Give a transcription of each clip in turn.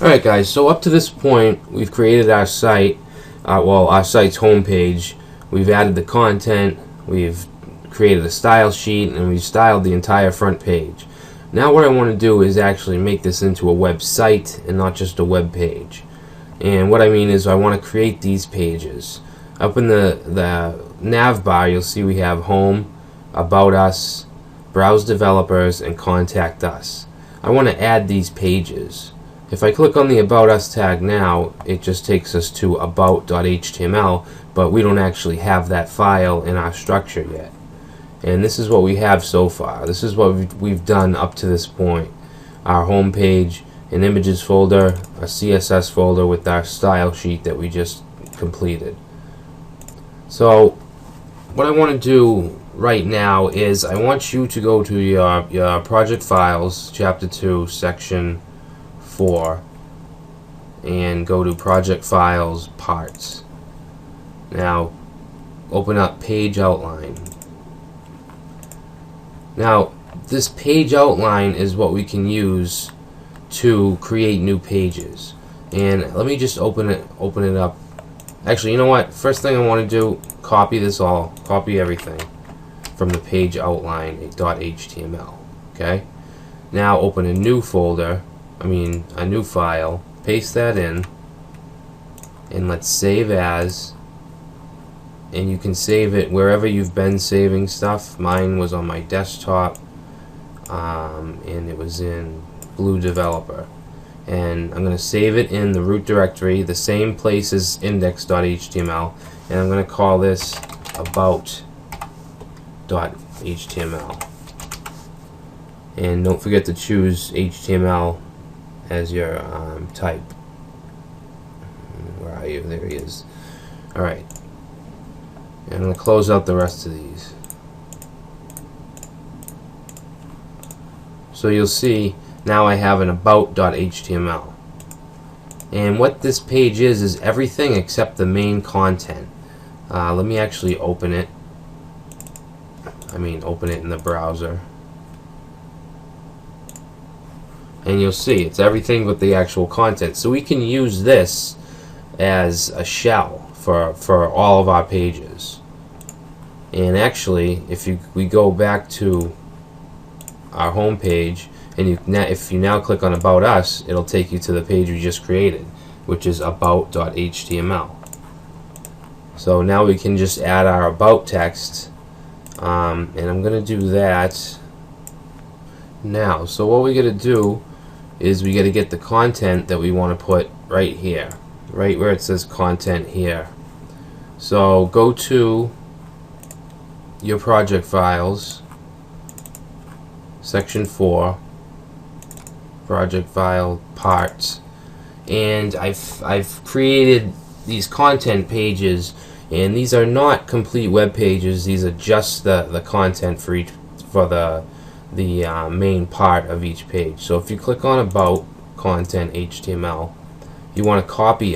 Alright guys, so up to this point we've created our site, our site's homepage. We've added the content, we've created a style sheet, and we've styled the entire front page. Now what I want to do is actually make this into a website and not just a web page. And what I mean is I want to create these pages. Up in the nav bar you'll see we have Home, About Us, Browse Developers, and Contact Us. I want to add these pages. If I click on the About Us tag now, it just takes us to about.html, but we don't actually have that file in our structure yet. And this is what we have so far. This is what we've done up to this point. Our home page, an images folder, a CSS folder with our style sheet that we just completed. So what I want to do right now is I want you to go to your project files, chapter 2, section 4, and go to project files, parts. Now open up page outline. Now this page outline is what we can use to create new pages. And let me just open it up. Actually, you know what? First thing I want to do, copy everything from the page outline.html. Okay? Now open a new folder, a new file, paste that in, and let's save as. And you can save it wherever you've been saving stuff. Mine was on my desktop, and it was in Blue Developer. And I'm going to save it in the root directory, the same place as index.html, and I'm going to call this about.html. And don't forget to choose HTML as your type. Where are you? There he is. Alright. And I'm going to close out the rest of these. So you'll see now I have an about.html. And what this page is everything except the main content. Let me actually open it. Open it in the browser. And you'll see it's everything but the actual content. So we can use this as a shell for all of our pages. And actually, if we go back to our home page, and if you now click on About Us, it'll take you to the page we just created, which is about.html. So now we can just add our about text, and I'm going to do that now. So what we got to do is we got to get the content that we want to put right here, right where it says content here. So go to your project files, section 4, project file parts, and I've created these content pages, and these are not complete web pages. These are just the content for the main part of each page. So if you click on About Content HTML, you want to copy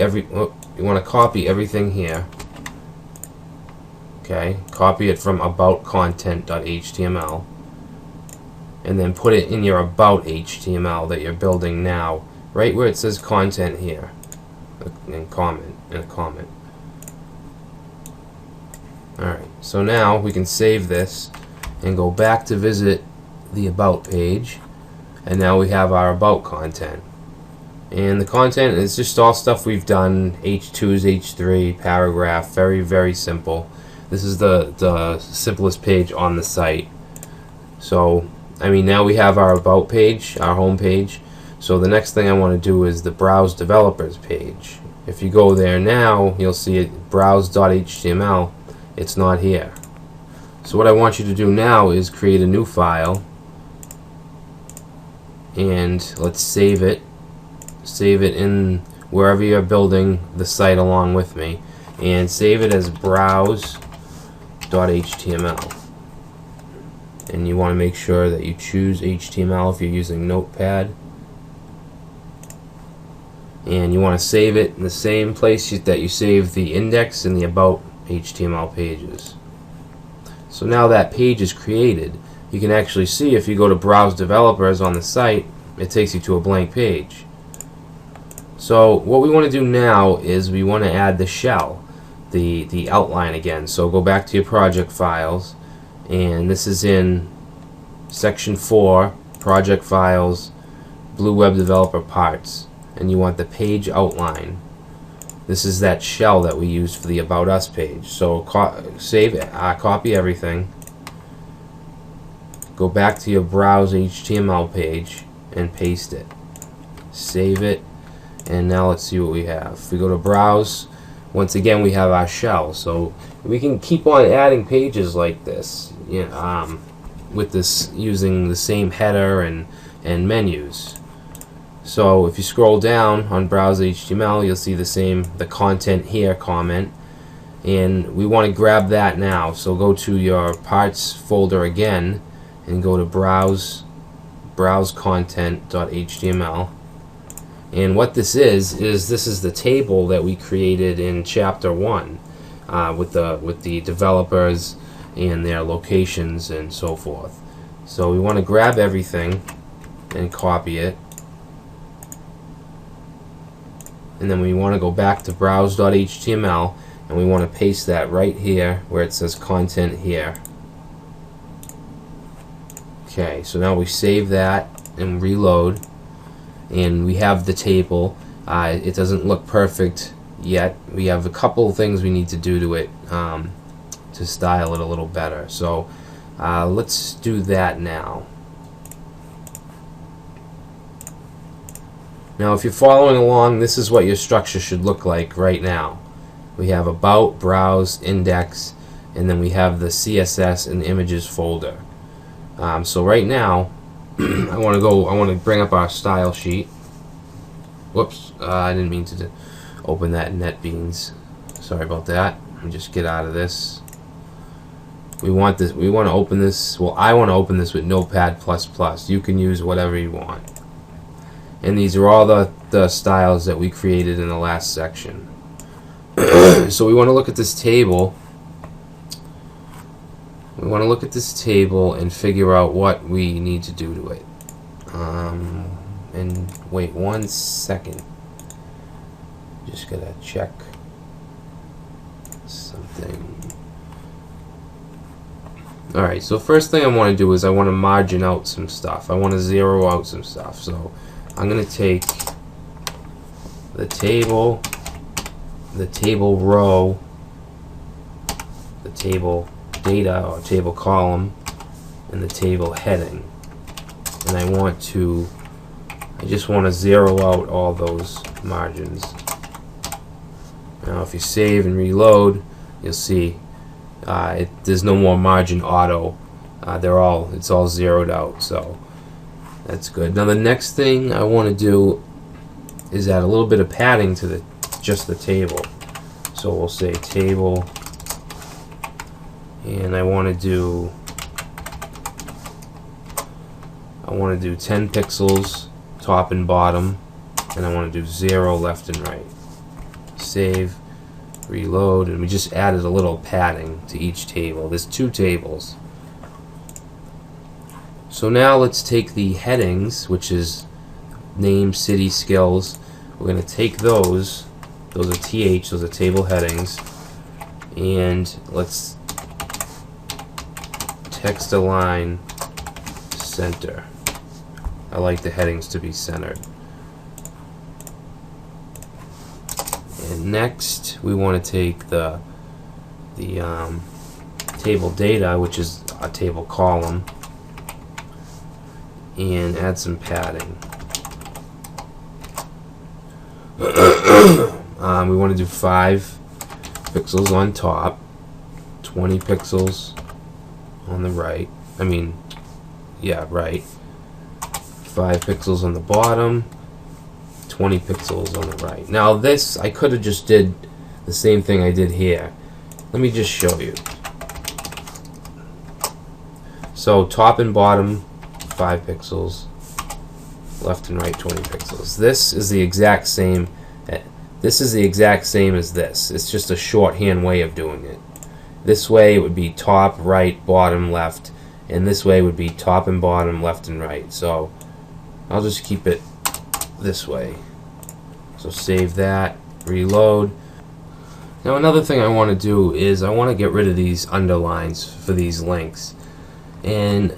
everything here. Okay, copy it from about content.html, and then put it in your about HTML that you're building now, right where it says content here, and a comment. Alright, so now we can save this and go back to visit the about page, and now we have our about content. And the content is just all stuff we've done, H2s, H3, paragraph, very, very simple. This is the simplest page on the site. So, now we have our about page, our home page. So the next thing I want to do is the Browse Developers page. If you go there now, you'll see it, browse.html. It's not here. So what I want you to do now is create a new file, and let's save it. Save it in wherever you're building the site along with me, and save it as browse.html. And you want to make sure that you choose HTML if you're using Notepad, and you want to save it in the same place that you save the index and the about HTML pages. So now that page is created, you can actually see if you go to Browse Developers on the site, it takes you to a blank page. So what we want to do now is we want to add the shell, the outline again. So go back to your project files, and this is in section 4, project files, Blue Web Developer parts, and you want the page outline. This is that shell that we use for the About Us page. So save it, copy everything, go back to your Browse HTML page and paste it. Save it, and now let's see what we have. If we go to Browse, once again we have our shell. So we can keep on adding pages like this, with this using the same header and menus. So if you scroll down on Browse HTML, you'll see the content here comment, and we want to grab that now. So go to your parts folder again and go to browse content.html. And what this is this is the table that we created in chapter 1 with the developers and their locations and so forth. So we want to grab everything and copy it, and then we want to go back to browse.html and we want to paste that right here where it says content here. Okay, so now we save that and reload, and we have the table. It doesn't look perfect yet. We have a couple of things we need to do to it to style it a little better. So let's do that now. Now if you're following along, this is what your structure should look like right now. We have About, Browse, Index, and then we have the CSS and Images folder. So right now I want to bring up our style sheet. Whoops, I didn't mean to open that in NetBeans. Sorry about that. Let me just get out of this. We want to open this, well, I want to open this with Notepad++. You can use whatever you want. And these are all the styles that we created in the last section. So we want to look at this table. We want to look at this table and figure out what we need to do to it. And wait 1 second. Just gotta check something. Alright, so first thing I want to do is I want to margin out some stuff. I want to zero out some stuff. So I'm going to take the table row, the table data or table column, and the table heading. And I just want to zero out all those margins. Now if you save and reload, you'll see there's no more margin auto. It's all zeroed out, so that's good. Now the next thing I want to do is add a little bit of padding to just the table. So we'll say table, and I want to do 10 pixels top and bottom, and I want to do 0 left and right. Save, reload, and we just added a little padding to each table. There's 2 tables. So now let's take the headings, which is name, city, skills. We're going to take those are TH, those are table headings, and let's text align center. I like the headings to be centered. And next we want to take the table data, which is a table column, and add some padding. We want to do 5 pixels on top, 20 pixels on the right. Right. 5 pixels on the bottom, 20 pixels on the right. Now this, I could have just did the same thing I did here. Let me just show you. So top and bottom 5 pixels, left and right 20 pixels. This is the exact same as this. It's just a shorthand way of doing it. This way it would be top, right, bottom, left, and this way would be top and bottom, left and right. So I'll just keep it this way. So So save that, reload. Now another thing I want to do is I want to get rid of these underlines for these links. And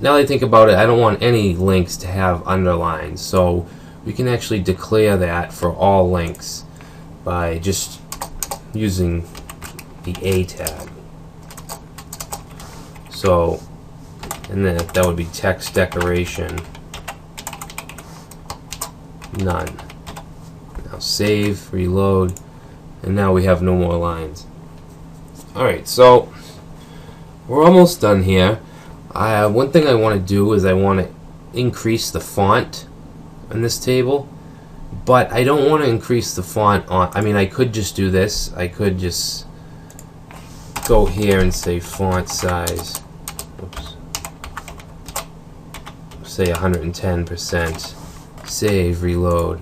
now that I think about it, I don't want any links to have underlines. So we can actually declare that for all links by just using the A tag. So, and then that would be text decoration, none. Now save, reload, and now we have no more lines. Alright, so we're almost done here. One thing I want to do is I want to increase the font in this table, but I don't want to increase the font on, I mean, I could just do this. I could just go here and say font size, oops, say 110%, save, reload,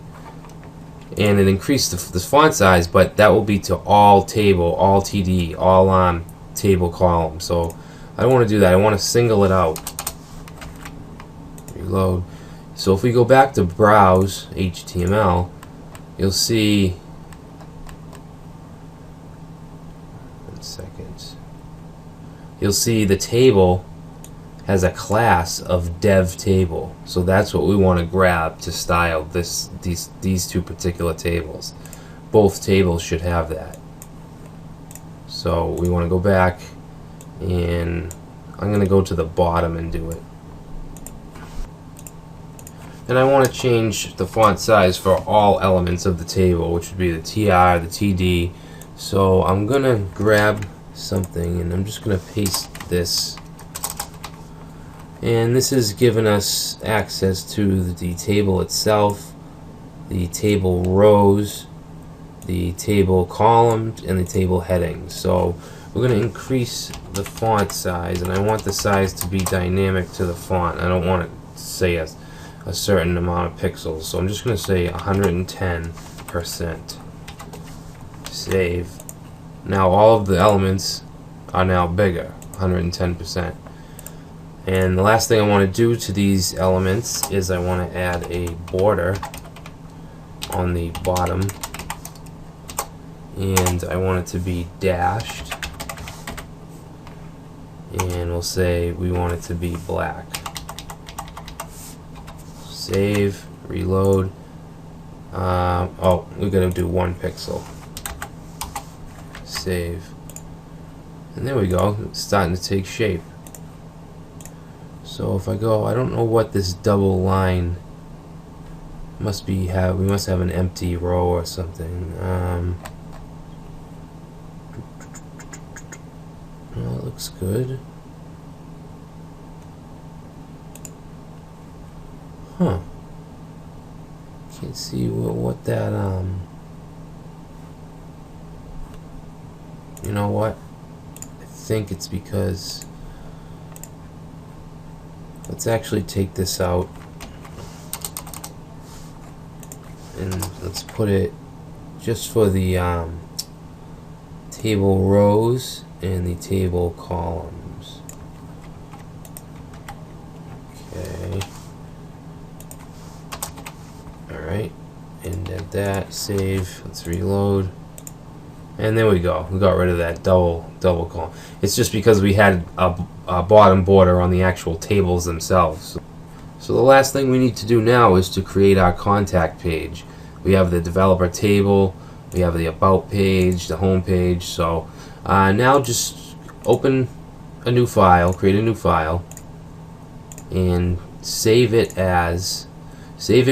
and it increased the font size, but that will be to all table, all TD, all table column. So I don't want to do that. I want to single it out. Reload. So if we go back to browse HTML, you'll see, one second, you'll see the table has a class of dev table. So that's what we want to grab to style these two particular tables. Both tables should have that. So we want to go back, and I'm going to go to the bottom and do it. And I want to change the font size for all elements of the table, which would be the TR, the TD. So I'm going to grab something and I'm just going to paste this. And this is giving us access to the table itself, the table rows, the table columns, and the table headings. So we're going to increase the font size, and I want the size to be dynamic to the font. I don't want it to say a certain amount of pixels. So I'm just going to say 110%. Save. Now all of the elements are now bigger, 110%. And the last thing I want to do to these elements is I want to add a border on the bottom, and I want it to be dashed, and we'll say we want it to be black. Save, reload. Oh, we're going to do 1 pixel. Save. And there we go. It's starting to take shape. So if I go, I don't know what this double line must be. We must have an empty row or something. Well, it looks good. Huh. Can't see what that you know what? I think it's because, let's actually take this out and let's put it just for the table rows and the table columns. Okay. Alright. Indent that. Save. Let's reload. And there we go. We got rid of that double column. It's just because we had a bottom border on the actual tables themselves. So the last thing we need to do now is to create our contact page. We have the developer table, we have the about page, the home page. So now just open a new file, create a new file, and save it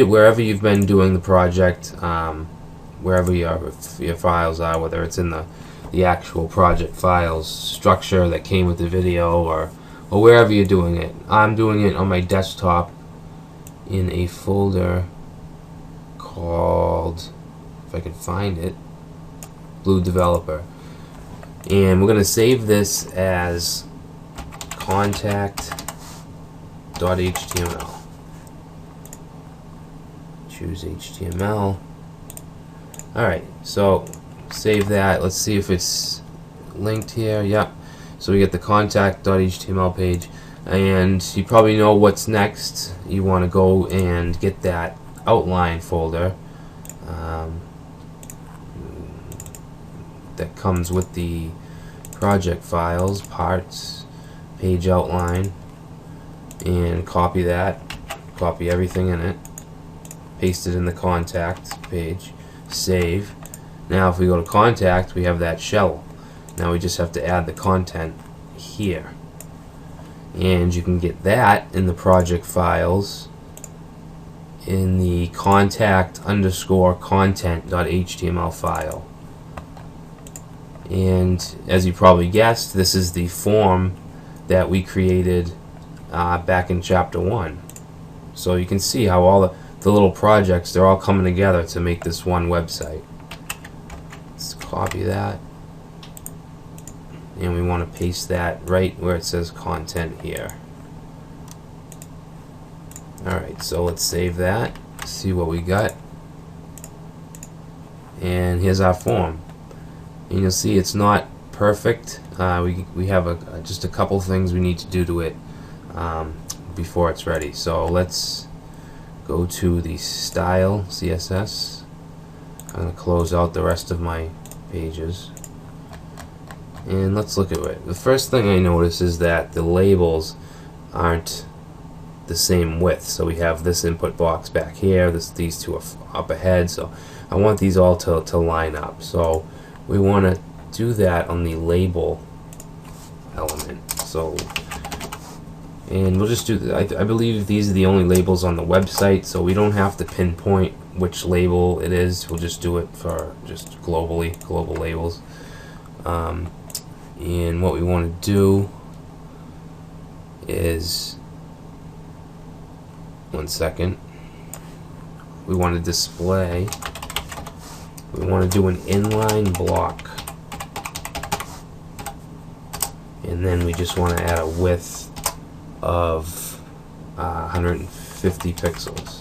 wherever you've been doing the project, wherever your files are, whether it's in the actual project files structure that came with the video, or wherever you're doing it. I'm doing it on my desktop in a folder called, if I can find it, Blue Developer. And we're going to save this as contact.html. Choose HTML. Alright, so save that. Let's see if it's linked here. Yep. So we get the contact.html page, and you probably know what's next. You want to go and get that outline folder. that comes with the project files, parts, page outline, and copy that, copy everything in it, paste it in the contact page, save. Now if we go to contact, we have that shell. Now we just have to add the content here, and you can get that in the project files in the contact_content.html file. And as you probably guessed, this is the form that we created back in chapter 1. So you can see how all the little projects, they're all coming together to make this one website. Let's copy that, and we want to paste that right where it says content here. Alright, so let's save that, see what we got, and here's our form. And you'll see it's not perfect. We have just a couple things we need to do to it before it's ready. So let's go to the style CSS. I'm going to close out the rest of my pages, and let's look at it. The first thing I notice is that the labels aren't the same width. So we have this input box back here, these two are up ahead, so I want these all to line up. So we want to do that on the label element. So, and we'll just do that. I believe these are the only labels on the website, so we don't have to pinpoint which label it is. We'll just do it for just global labels. And what we want to do is, one second, we want to display, we want to do an inline block, and then we just want to add a width of 150 pixels.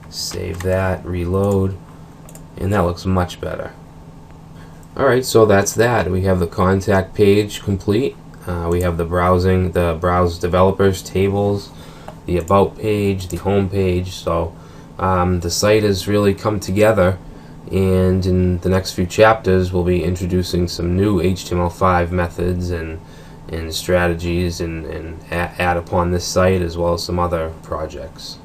Save that, reload, and that looks much better. Alright, so that's that. We have the contact page complete. We have the browse developers tables, the about page, the home page. So the site has really come together, and in the next few chapters we'll be introducing some new HTML5 methods and strategies and add upon this site, as well as some other projects.